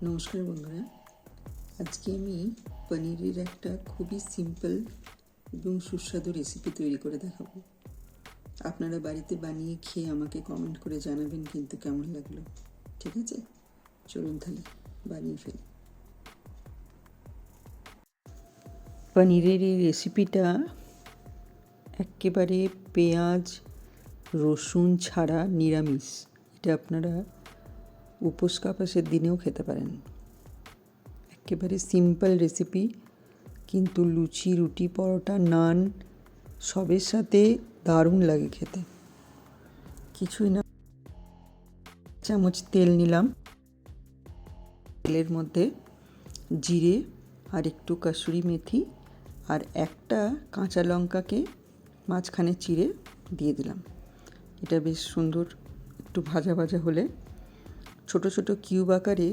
নমস্কার বন্ধুরা, আজকে আমি পনিরের একটা খুবই সিম্পল এবং সুস্বাদু রেসিপি তৈরি করে দেখাবো। আপনারা বাড়িতে বানিয়ে খেয়ে আমাকে কমেন্ট করে জানাবেন কিন্তু কেমন লাগলো। ঠিক আছে, চলুন তাহলে বানিয়ে ফেলি। পনিরের এই রেসিপিটা একেবারে পেঁয়াজ রসুন ছাড়া নিরামিষ। এটা আপনারা উপোস কাপাসের দিনেও খেতে পারেন। একেবারে সিম্পল রেসিপি, কিন্তু লুচি, রুটি, পরোটা, নান সবের সাথে দারুণ লাগে খেতে। কিছুই না, চামচ তেল নিলাম। তেলের মধ্যে জিরে আর একটু কাসুরি মেথি আর একটা কাঁচা লঙ্কাকে মাঝখানে চিড়ে দিয়ে দিলাম। এটা বেশ সুন্দর একটু ভাজা ভাজা হলে ছোট ছোট কিউব আকারে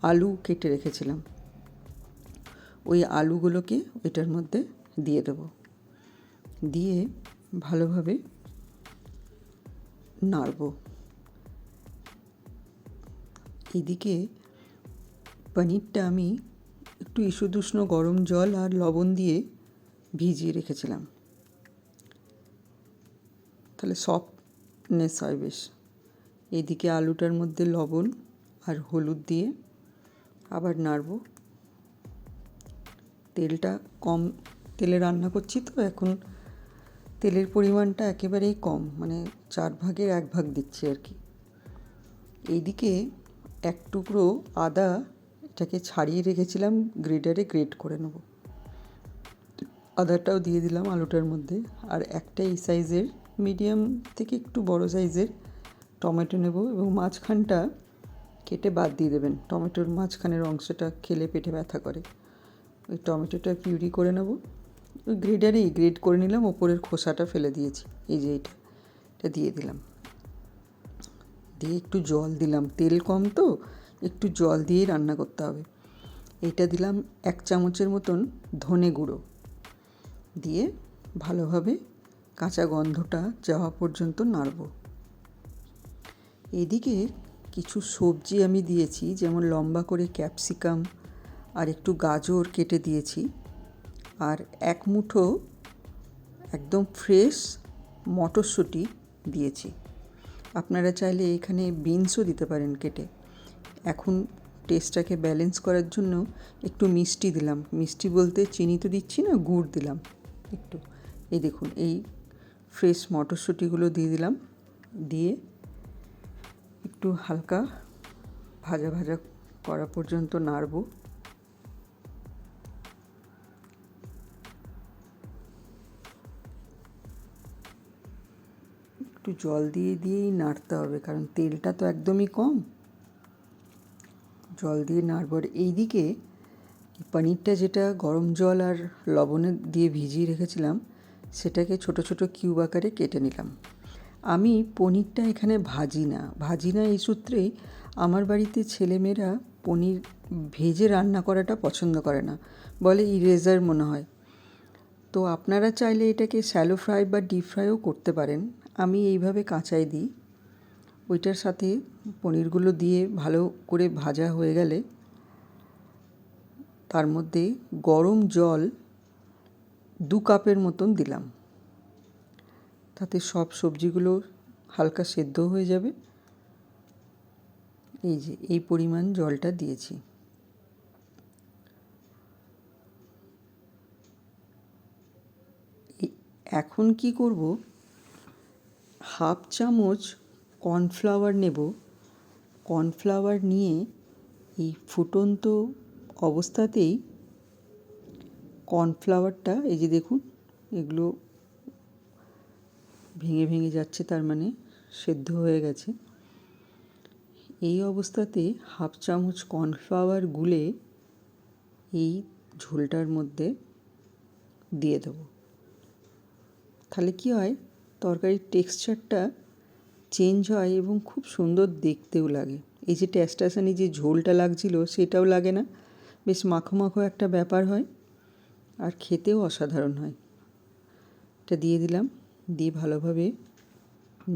আলু কেটে রেখেছিলাম, ওই আলুগুলোকে ওইটার মধ্যে দিয়ে দেবো। দিয়ে ভালোভাবে নাড়ব। এদিকে পনিরটা আমি একটু ঈষদুষ্ণ গরম জল আর লবণ দিয়ে ভিজিয়ে রেখেছিলাম, তাহলে সফটনেস হয় বেশ। এদিকে আলুটার মধ্যে লবণ আর হলুদ দিয়ে আবার নাড়ব। তেলটা কম তেলে রান্না করছি তো এখন তেলের পরিমাণটা একেবারেই কম, মানে 1/4 দিচ্ছি আর কি। এইদিকে এক টুকরো আদা এটাকে ছাড়িয়ে রেখেছিলাম, গ্রেটারে গ্রেট করে নেব। আদাটাও দিয়ে দিলাম আলুটার মধ্যে। আর একটা এই সাইজের মিডিয়াম থেকে একটু বড় সাইজের টমেটো নেব এবং মাঝখানটা কেটে বাদ দিয়ে দেবেন। টমেটোর মাঝখানের অংশটা খেলে পেটে ব্যথা করে। ওই টমেটোটা পিউরি করে নেব। ওই গ্রেটারেই গ্রেট করে নিলাম, ওপরের খোসাটা ফেলে দিয়েছি। এই যে এটা দিয়ে দিলাম। দিয়ে একটু জল দিলাম, তেল কম তো একটু জল দিয়েই রান্না করতে হবে। এইটা দিলাম 1 চামচের মতন ধনে গুঁড়ো দিয়ে ভালোভাবে কাঁচা গন্ধটা যাওয়া পর্যন্ত নাড়ব। এদিকে কিছু সবজি আমি দিয়েছি, যেমন লম্বা করে ক্যাপসিকাম আর একটু গাজর কেটে দিয়েছি, আর 1 মুঠো একদম ফ্রেশ মটরশুঁটি দিয়েছি। আপনারা চাইলে এখানে বিনসও দিতে পারেন কেটে। এখন টেস্টটাকে ব্যালেন্স করার জন্য একটু মিষ্টি দিলাম। মিষ্টি বলতে চিনি তো দিচ্ছি না, গুড় দিলাম একটু। এই দেখুন, এই ফ্রেশ মটরশুঁটিগুলো দিয়ে দিলাম। দিয়ে একটু হালকা ভাজা ভাজা করা পর্যন্ত নাড়ব। একটু জল দিয়েই নাড়তে হবে, কারণ তেলটা তো একদমই কম। জল দিয়ে নাড়ব। আর এইদিকে পনিরটা যেটা গরম জল আর লবণে দিয়ে ভিজিয়ে রেখেছিলাম, সেটাকে ছোট ছোট কিউব আকারে কেটে নিলাম। আমি পনিরটা এখানে ভাজি না এই সূত্রেই আমার বাড়িতে ছেলেমেয়েরা পনির ভেজে রান্না করাটা পছন্দ করে না, বলে ইরেজার মনে হয়। তো আপনারা চাইলে এটাকে শ্যালো ফ্রাই বা ডিপ ফ্রাইও করতে পারেন। আমি এইভাবে কাঁচাই দিই। ওইটার সাথে পনিরগুলো দিয়ে ভালো করে ভাজা হয়ে গেলে তার মধ্যে গরম জল 2 কাপের মতন দিলাম, তাতে সব সবজিগুলো হালকা সেদ্ধ হয়ে যাবে। এই যে এই পরিমাণ জলটা দিয়েছি। এখন কি করব, 1/2 চামচ কর্নফ্লাওয়ার নেব। কর্নফ্লাওয়ার নিয়ে এই ফুটন্ত অবস্থাতেই কর্নফ্লাওয়ারটা, এই যে দেখুন এগুলো ভেঙে ভেঙে যাচ্ছে, তার মানে সেদ্ধ হয়ে গেছে। এই অবস্থাতে 1/2 চামচ কর্নফ্লাওয়ার গুলে এই ঝোলটার মধ্যে দিয়ে দেবো। তাহলে কি হয়, তরকারির টেক্সচারটা চেঞ্জ হয় এবং খুব সুন্দর দেখতেও লাগে। এই যে টেস্টাসানি যে ঝোলটা লাগছিল সেটাও লাগে না, বেশ মাখো মাখো একটা ব্যাপার হয়, আর খেতেও অসাধারণ হয়। এটা দিয়ে দিলাম। দিয়ে ভালোভাবে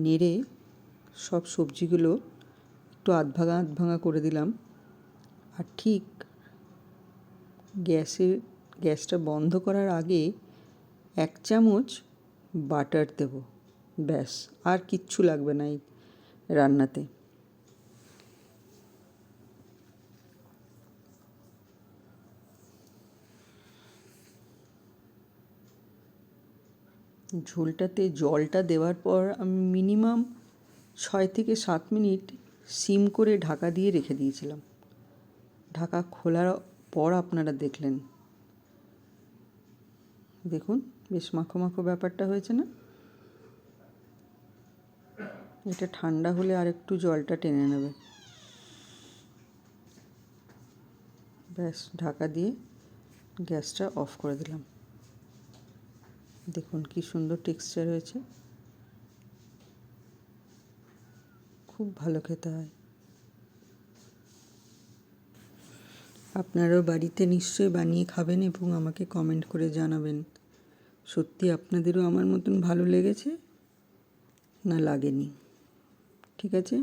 নেড়ে সব সবজিগুলো একটু আধ ভাঙা করে দিলাম। আর ঠিক গ্যাসটা বন্ধ করার আগে 1 চামচ বাটার দেব, ব্যাস। আর কিচ্ছু লাগবে না এই রান্নাতে। ঝোলটাতে জলটা দেওয়ার পর আমি মিনিমাম 6 থেকে 7 মিনিট সিম করে ঢাকা দিয়ে রেখে দিয়েছিলাম। ঢাকা খোলার পর আপনারা দেখলেন, দেখুন বেশ মাখো মাখো ব্যাপারটা হয়েছে না? এটা ঠান্ডা হলে আর একটু জলটা টেনে নেবে। ব্যাস, ঢাকা দিয়ে গ্যাসটা অফ করে দিলাম। দেখুন কি সুন্দর টেক্সচার হয়েছে, খুব ভালো খেতে হয়। আপনারাও বাড়িতে নিশ্চয়ই বানিয়ে খাবেন এবং আমাকে কমেন্ট করে জানাবেন সত্যি আপনাদেরও আমার মতন ভালো লেগেছে না লাগেনি। ঠিক আছে,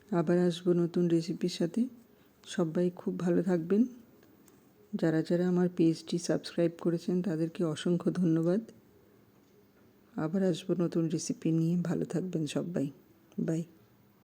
আবার আসবো নতুন রেসিপির সাথে। সবাই খুব ভালো থাকবেন। যারা যারা আমার পেজটি সাবস্ক্রাইব করেছেন তাদেরকে অসংখ্য ধন্যবাদ। আবার আসবো নতুন রেসিপি নিয়ে। ভালো থাকবেন সবাই। বাই।